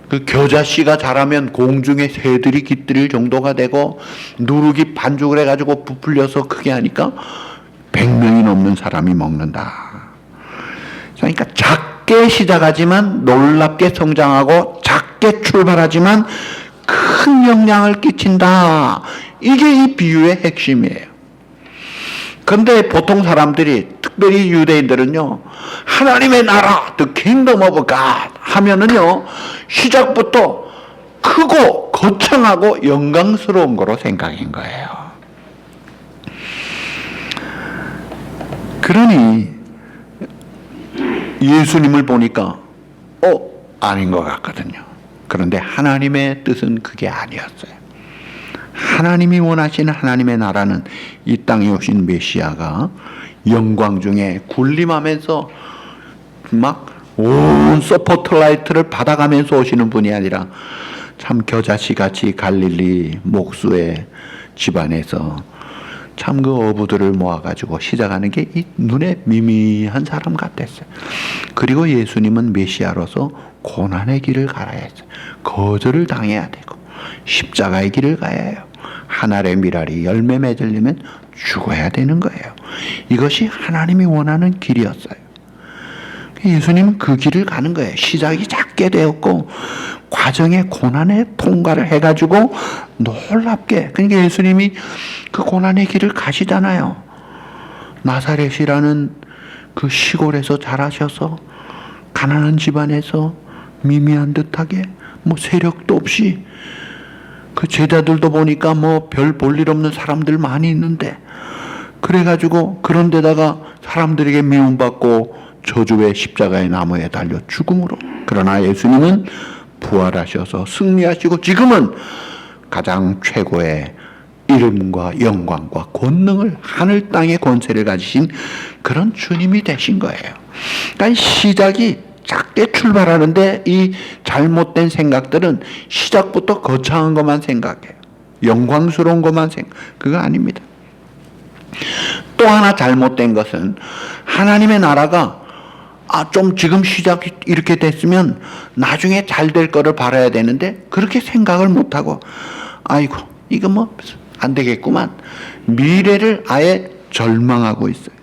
그 겨자씨가 자라면 공중에 새들이 깃들일 정도가 되고 누룩이 반죽을 해가지고 부풀려서 크게 하니까 100명이 넘는 사람이 먹는다. 그러니까 작게 시작하지만 놀랍게 성장하고 작게 출발하지만 큰 영향을 끼친다. 이게 이 비유의 핵심이에요. 그런데 보통 사람들이 특별히 유대인들은요 하나님의 나라 The Kingdom of God 하면은요 시작부터 크고 거창하고 영광스러운 거로 생각인 거예요. 그러니 예수님을 보니까 아닌 것 같거든요. 그런데 하나님의 뜻은 그게 아니었어요. 하나님이 원하시는 하나님의 나라는 이 땅에 오신 메시아가 영광 중에 군림하면서 막 온 서포트라이트를 받아가면서 오시는 분이 아니라 참 겨자씨 같이 갈릴리 목수의 집안에서 참 그 어부들을 모아가지고 시작하는 게 이 눈에 미미한 사람 같았어요. 그리고 예수님은 메시아로서 고난의 길을 가야 했어요. 거절을 당해야 되고 십자가의 길을 가야 해요. 한 알의 밀알이 열매 맺으려면 죽어야 되는 거예요. 이것이 하나님이 원하는 길이었어요. 예수님은 그 길을 가는 거예요. 시작이 작게 되었고 과정의 고난의 통과를 해가지고 놀랍게, 그러니까 예수님이 그 고난의 길을 가시잖아요. 나사렛이라는 그 시골에서 자라셔서 가난한 집안에서 미미한 듯하게 뭐 세력도 없이 그 제자들도 보니까 뭐 별 볼 일 없는 사람들 많이 있는데 그래가지고 그런 데다가 사람들에게 미움받고 저주의 십자가의 나무에 달려 죽음으로. 그러나 예수님은 부활하셔서 승리하시고 지금은 가장 최고의 이름과 영광과 권능을 하늘 땅의 권세를 가지신 그런 주님이 되신 거예요. 그러니까 시작이 작게 출발하는데 이 잘못된 생각들은 시작부터 거창한 것만 생각해요. 영광스러운 것만 그거 아닙니다. 또 하나 잘못된 것은 하나님의 나라가 좀 지금 시작이 이렇게 됐으면 나중에 잘 될 거를 바라야 되는데 그렇게 생각을 못하고 아이고 이거 뭐 안 되겠구만. 미래를 아예 절망하고 있어요.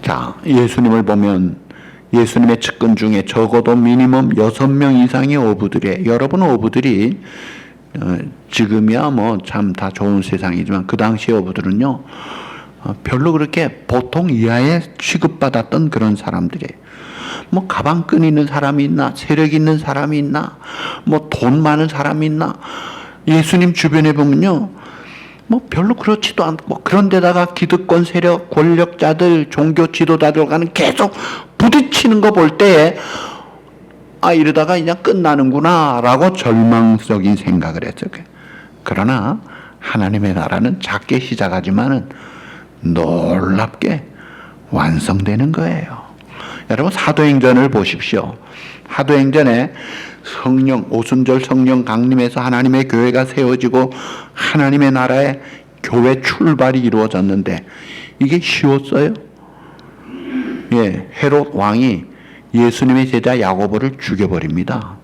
자, 예수님을 보면 예수님의 측근 중에 적어도 미니멈 6명 이상의 어부들이에요. 여러분 어부들이 지금이야 뭐 참 다 좋은 세상이지만 그 당시 어부들은요 별로 그렇게 보통 이하에 취급받았던 그런 사람들이에요. 뭐 가방끈 있는 사람이 있나, 세력 있는 사람이 있나, 뭐 돈 많은 사람이 있나. 예수님 주변에 보면요 뭐 별로 그렇지도 않고 그런데다가 기득권 세력, 권력자들, 종교 지도자들과는 계속 부딪히는 거 볼 때에 이러다가 그냥 끝나는구나 라고 절망적인 생각을 했어요. 그러나 하나님의 나라는 작게 시작하지만은 놀랍게 완성되는 거예요. 여러분 사도행전을 보십시오. 사도행전에 성령, 오순절 성령 강림해서 하나님의 교회가 세워지고 하나님의 나라의 교회 출발이 이루어졌는데 이게 쉬웠어요? 예, 헤롯 왕이 예수님의 제자 야고보를 죽여버립니다.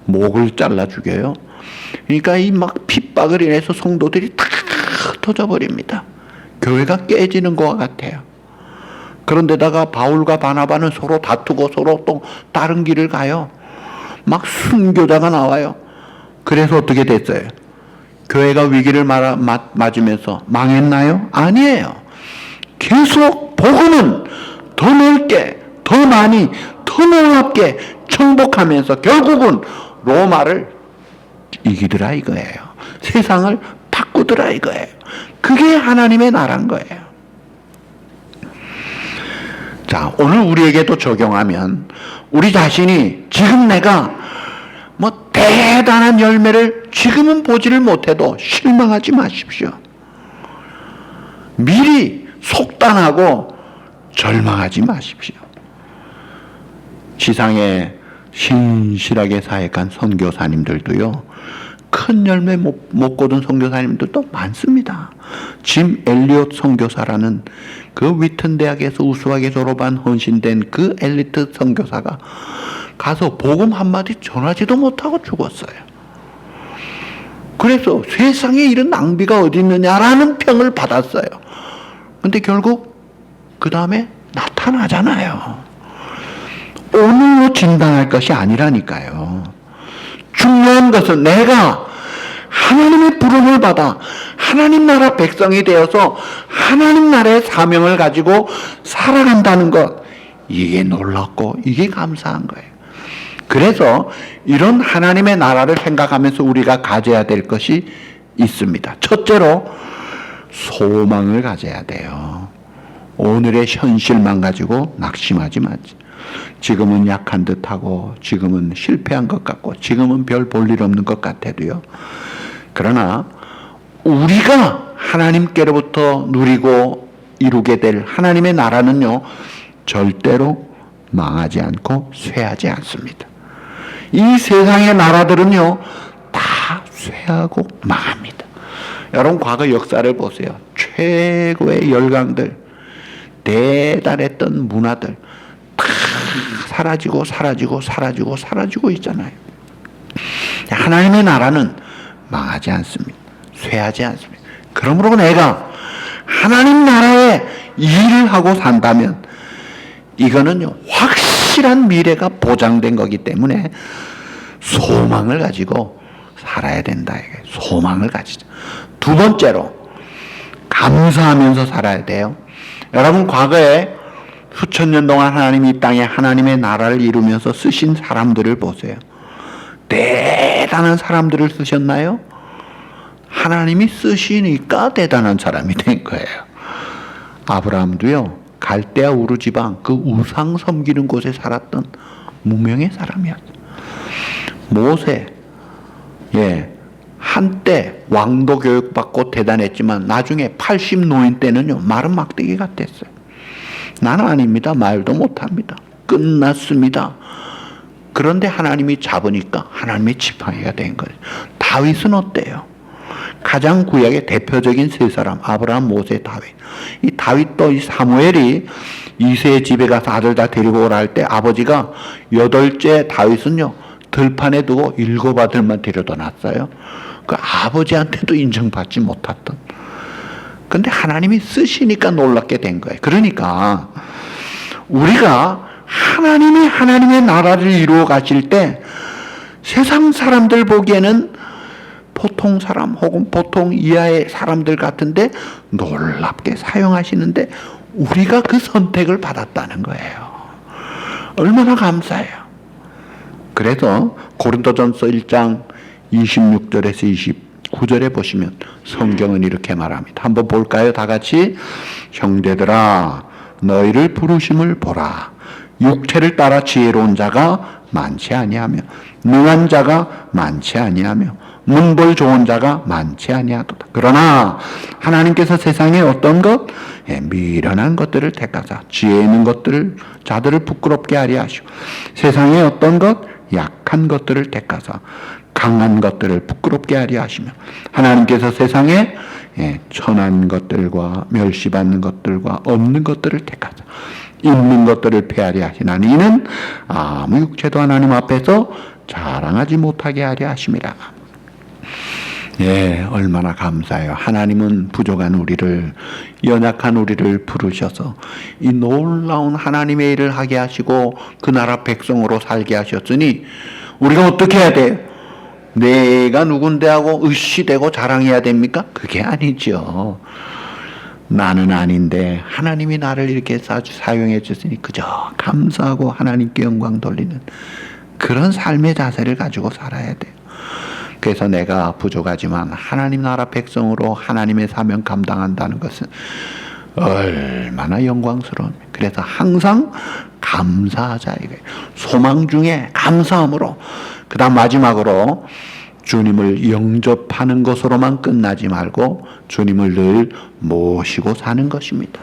목을 잘라 죽여요. 그러니까 이 막 핍박을 인해서 성도들이 다 흩어져버립니다. 교회가 깨지는 것 같아요. 그런데다가 바울과 바나바는 서로 다투고 서로 또 다른 길을 가요. 막 순교자가 나와요. 그래서 어떻게 됐어요? 교회가 위기를 맞으면서 망했나요? 아니에요. 계속 복음은 더 넓게, 더 많이, 더 놀랍게 정복하면서 결국은 로마를 이기더라 이거예요. 세상을 바꾸더라 이거예요. 그게 하나님의 나라인 거예요. 자, 오늘 우리에게도 적용하면 우리 자신이 지금 내가 뭐 대단한 열매를 지금은 보지를 못해도 실망하지 마십시오. 미리 속단하고 절망하지 마십시오. 지상에 신실하게 사역한 선교사님들도요, 큰 열매 못 거둔 선교사님들도 많습니다. 짐 엘리엇 선교사라는 그 위튼 대학에서 우수하게 졸업한 헌신된 그 엘리트 선교사가 가서 복음 한마디 전하지도 못하고 죽었어요. 그래서 세상에 이런 낭비가 어디 있느냐라는 평을 받았어요. 근데 결국 그 다음에 나타나잖아요. 오늘로 진단할 것이 아니라니까요. 중요한 것은 내가 하나님의 부름을 받아 하나님 나라 백성이 되어서 하나님 나라의 사명을 가지고 살아간다는 것, 이게 놀랍고 이게 감사한 거예요. 그래서 이런 하나님의 나라를 생각하면서 우리가 가져야 될 것이 있습니다. 첫째로 소망을 가져야 돼요. 오늘의 현실만 가지고 낙심하지 마지. 지금은 약한 듯하고 지금은 실패한 것 같고 지금은 별 볼 일 없는 것 같아도요. 그러나 우리가 하나님께로부터 누리고 이루게 될 하나님의 나라는요, 절대로 망하지 않고 쇠하지 않습니다. 이 세상의 나라들은요, 다 쇠하고 망합니다. 여러분 과거 역사를 보세요. 최고의 열강들, 대단했던 문화들 다 사라지고 있잖아요. 하나님의 나라는 망하지 않습니다. 쇠하지 않습니다. 그러므로 내가 하나님 나라에 일을 하고 산다면 이거는요, 확실한 미래가 보장된 거기 때문에 소망을 가지고 살아야 된다. 소망을 가지자. 두 번째로 감사하면서 살아야 돼요. 여러분, 과거에 수천 년 동안 하나님이 이 땅에 하나님의 나라를 이루면서 쓰신 사람들을 보세요. 대단한 사람들을 쓰셨나요? 하나님이 쓰시니까 대단한 사람이 된 거예요. 아브라함도요, 갈대아 우르 지방 그 우상 섬기는 곳에 살았던 무명의 사람이었어요. 모세, 한때 왕도 교육받고 대단했지만 나중에 80 노인 때는요, 마른 막대기 같았어요. 나는 아닙니다. 말도 못합니다. 끝났습니다. 그런데 하나님이 잡으니까 하나님의 지팡이가 된 거예요. 다윗은 어때요? 가장 구약의 대표적인 세 사람, 아브라함, 모세, 다윗. 이 다윗도 이 사무엘이 이새의 집에 가서 아들 다 데리고 오라 할 때 아버지가 8째 다윗은요, 들판에 두고 7 아들만 데려다 놨어요. 그 아버지한테도 인정받지 못했던. 근데 하나님이 쓰시니까 놀랍게 된 거예요. 그러니까 우리가 하나님의 나라를 이루어 가실 때 세상 사람들 보기에는 보통 사람 혹은 보통 이하의 사람들 같은데 놀랍게 사용하시는데 우리가 그 선택을 받았다는 거예요. 얼마나 감사해요. 그래서 고린도전서 1장 26절에서 29절에 보시면 성경은 이렇게 말합니다. 한번 볼까요? 다 같이. 형제들아, 너희를 부르심을 보라. 육체를 따라 지혜로운 자가 많지 아니하며 능한 자가 많지 아니하며 문벌 좋은 자가 많지 아니하도다. 그러나 하나님께서 세상에 어떤 것? 미련한 것들을 택하사 지혜 있는 것들을 자들을 부끄럽게 하려 하시고 세상에 어떤 것? 약한 것들을 택하사 강한 것들을 부끄럽게 하려 하시며 하나님께서 세상에 천한 것들과 멸시받는 것들과 없는 것들을 택하사 있는 것들을 폐하려 하시나니 이는 아무 육체도 하나님 앞에서 자랑하지 못하게 하려 하심이라. 얼마나 감사해요. 하나님은 부족한 우리를, 연약한 우리를 부르셔서 이 놀라운 하나님의 일을 하게 하시고 그 나라 백성으로 살게 하셨으니 우리가 어떻게 해야 돼요? 내가 누군데 하고 의시되고 자랑해야 됩니까? 그게 아니죠. 나는 아닌데 하나님이 나를 이렇게 사용해 주시니 그저 감사하고 하나님께 영광 돌리는 그런 삶의 자세를 가지고 살아야 돼요. 그래서 내가 부족하지만 하나님 나라 백성으로 하나님의 사명 감당한다는 것은 얼마나 영광스러운. 그래서 항상 감사하자 이거예요. 소망 중에 감사함으로. 그 다음 마지막으로 주님을 영접하는 것으로만 끝나지 말고 주님을 늘 모시고 사는 것입니다.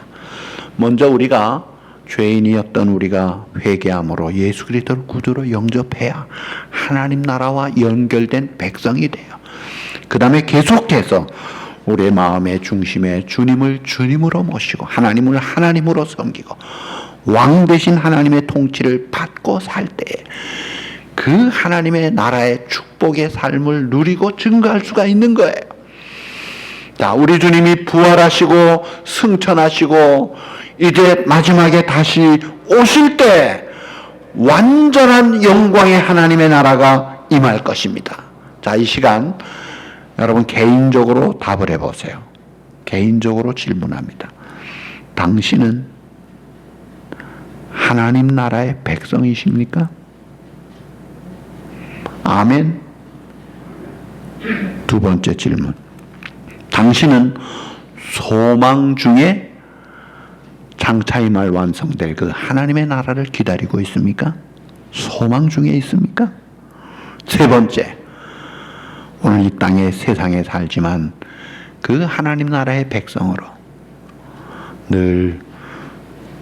먼저 우리가 죄인이었던 우리가 회개함으로 예수 그리스도를 구주로 영접해야 하나님 나라와 연결된 백성이 돼요. 그 다음에 계속해서 우리의 마음의 중심에 주님을 주님으로 모시고 하나님을 하나님으로 섬기고 왕 대신 하나님의 통치를 받고 살 때 그 하나님의 나라의 축복의 삶을 누리고 증거할 수가 있는 거예요. 자, 우리 주님이 부활하시고 승천하시고 이제 마지막에 다시 오실 때 완전한 영광의 하나님의 나라가 임할 것입니다. 자, 이 시간 여러분 개인적으로 답을 해보세요. 개인적으로 질문합니다. 당신은 하나님 나라의 백성이십니까? 아멘. 두 번째 질문. 당신은 소망 중에 장차 임할 완성될 그 하나님의 나라를 기다리고 있습니까? 소망 중에 있습니까? 세 번째. 오늘 이 땅에 세상에 살지만 그 하나님 나라의 백성으로 늘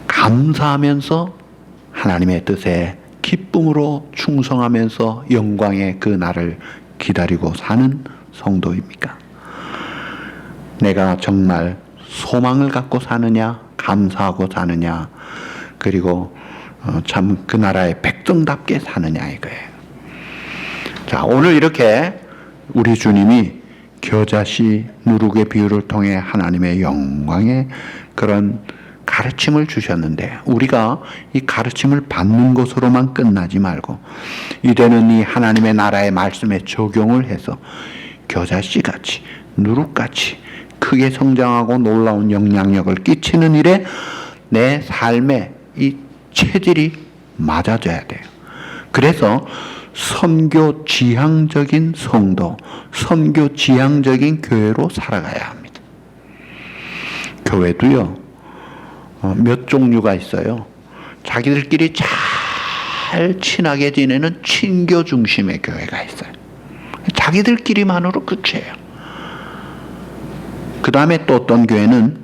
감사하면서 하나님의 뜻에 기쁨으로 충성하면서 영광의 그 날을 기다리고 사는 성도입니까? 내가 정말 소망을 갖고 사느냐, 감사하고 사느냐, 그리고 참 그 나라의 백성답게 사느냐 이거예요. 자, 오늘 이렇게 우리 주님이 겨자씨 누룩의 비유를 통해 하나님의 영광의 그런 가르침을 주셨는데 우리가 이 가르침을 받는 것으로만 끝나지 말고 이제는 이 하나님의 나라의 말씀에 적용을 해서 겨자씨같이 누룩같이 크게 성장하고 놀라운 영향력을 끼치는 일에 내 삶의 이 체질이 맞아져야 돼요. 그래서 선교 지향적인 성도, 선교 지향적인 교회로 살아가야 합니다. 교회도요, 몇 종류가 있어요. 자기들끼리 잘 친하게 지내는 친교 중심의 교회가 있어요. 자기들끼리만으로 끝이에요. 그 다음에 또 어떤 교회는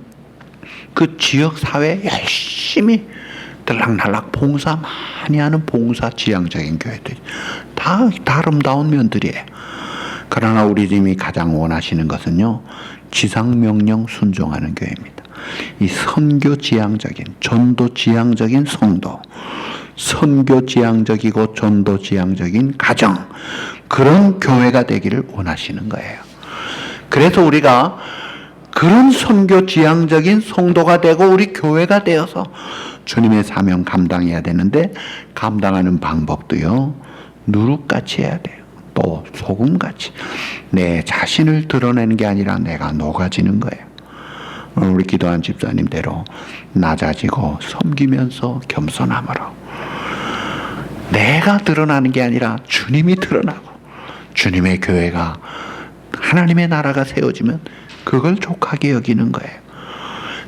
그 지역 사회에 열심히 들락날락 봉사 많이 하는 봉사 지향적인 교회들, 다 아름다운 면들이에요. 그러나 우리 주님이 가장 원하시는 것은요, 지상명령 순종하는 교회입니다. 이 선교 지향적인, 전도 지향적인 성도, 선교 지향적이고 전도 지향적인 가정, 그런 교회가 되기를 원하시는 거예요. 그래서 우리가 그런 선교 지향적인 성도가 되고 우리 교회가 되어서 주님의 사명 감당해야 되는데, 감당하는 방법도요, 누룩같이 해야 돼요. 또 소금같이 내 자신을 드러내는 게 아니라 내가 녹아지는 거예요. 오늘 우리 기도한 집사님대로 낮아지고 섬기면서 겸손함으로 내가 드러나는 게 아니라 주님이 드러나고, 주님의 교회가, 하나님의 나라가 세워지면 그걸 족하게 여기는 거예요.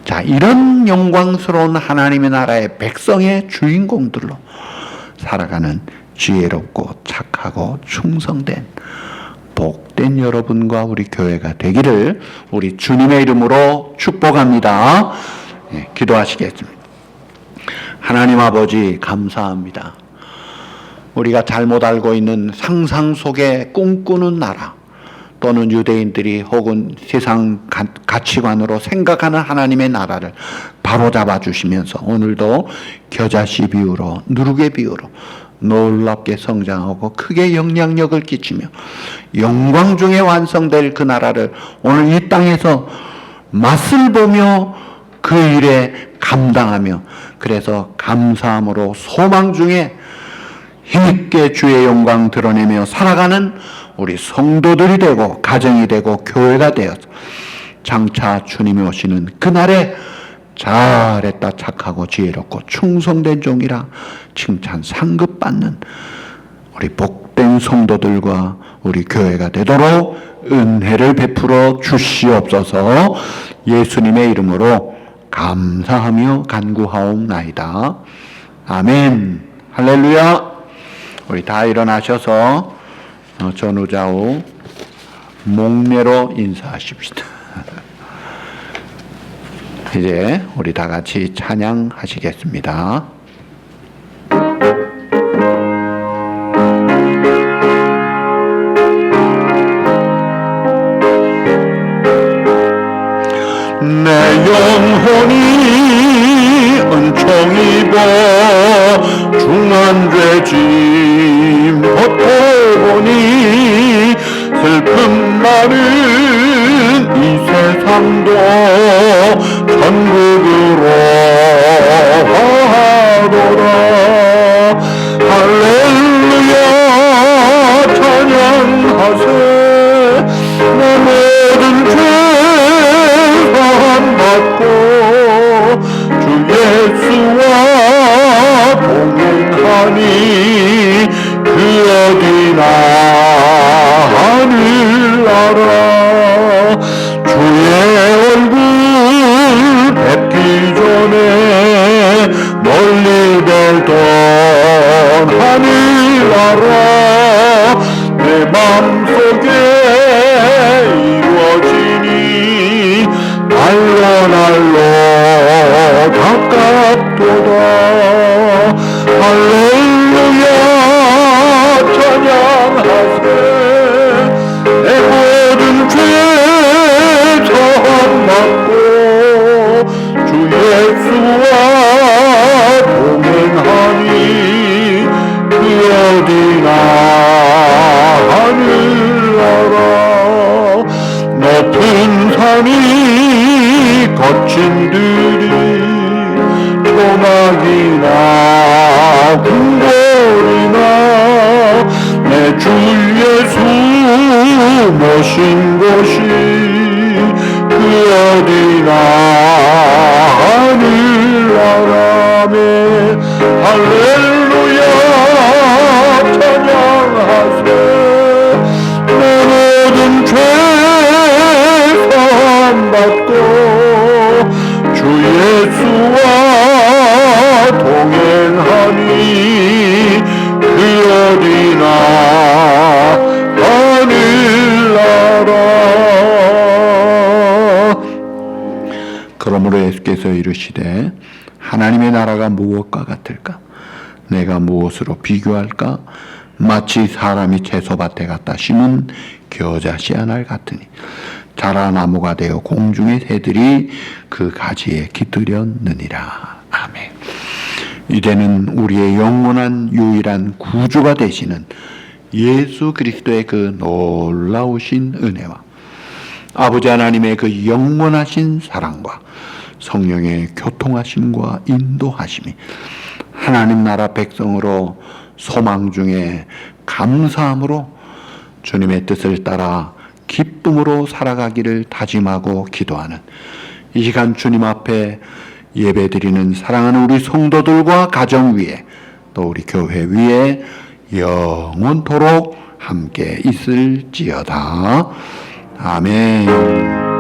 자, 이런 영광스러운 하나님의 나라의 백성의 주인공들로 살아가는 지혜롭고 착하고 충성된 복된 여러분과 우리 교회가 되기를 우리 주님의 이름으로 축복합니다. 네, 기도하시겠습니다. 하나님 아버지, 감사합니다. 우리가 잘못 알고 있는 상상 속에 꿈꾸는 나라, 또는 유대인들이 혹은 세상 가치관으로 생각하는 하나님의 나라를 바로잡아 주시면서 오늘도 겨자씨 비유로, 누룩의 비유로 놀랍게 성장하고 크게 영향력을 끼치며 영광 중에 완성될 그 나라를 오늘 이 땅에서 맛을 보며 그 일에 감당하며, 그래서 감사함으로 소망 중에 힘있게 주의 영광 드러내며 살아가는 우리 성도들이 되고 가정이 되고 교회가 되어서 장차 주님이 오시는 그날에 잘했다, 착하고 지혜롭고 충성된 종이라 칭찬 상급받는 우리 복된 성도들과 우리 교회가 되도록 은혜를 베풀어 주시옵소서. 예수님의 이름으로 감사하며 간구하옵나이다. 아멘. 할렐루야. 우리 다 일어나셔서 전후좌우 목례로 인사하십시다. 이제 우리 다 같이 찬양하시겠습니다. 내 영혼이 은총 입어 중한 죄짐 버텨보니 슬픔 많은 이 세상도 천국으로 하도라. 할렐루야 찬양하세. 내 모든 죄 사함받고 주 예수와 동행하니 그 어디나 하늘 나라. 주의 얼굴 뵙기 전에 멀리 벨던 하늘 나라. 내 맘속에 이루어지니 날로 날로 가깝도다. 할렐루야 찬양하세. 내 모든 죄 사함받고 주 예수와 동행하니 그 어디나 하늘나라. 높은 산이 거친 들이 초막이나 궁궐이나 내 주 예수 모신 곳이 그 어디나 하늘나라. 할렐루야 찬양하세. 내 모든 죄 사함받고 주 예수와 동행하니 그 어디나 하늘나라. 그러므로 예수께서 이르시되 하나님의 나라가 무엇과 같을까? 내가 무엇으로 비교할까? 마치 사람이 채소밭에 갖다 심은 겨자 씨앗알 같으니 자라 나무가 되어 공중의 새들이 그 가지에 깃들였느니라. 아멘. 이제는 우리의 영원한 유일한 구주가 되시는 예수 그리스도의 그 놀라우신 은혜와 아버지 하나님의 그 영원하신 사랑과 성령의 교통하심과 인도하심이 하나님 나라 백성으로 소망 중에 감사함으로 주님의 뜻을 따라 기쁨으로 살아가기를 다짐하고 기도하는 이 시간 주님 앞에 예배드리는 사랑하는 우리 성도들과 가정 위에 또 우리 교회 위에 영원토록 함께 있을지어다. 아멘.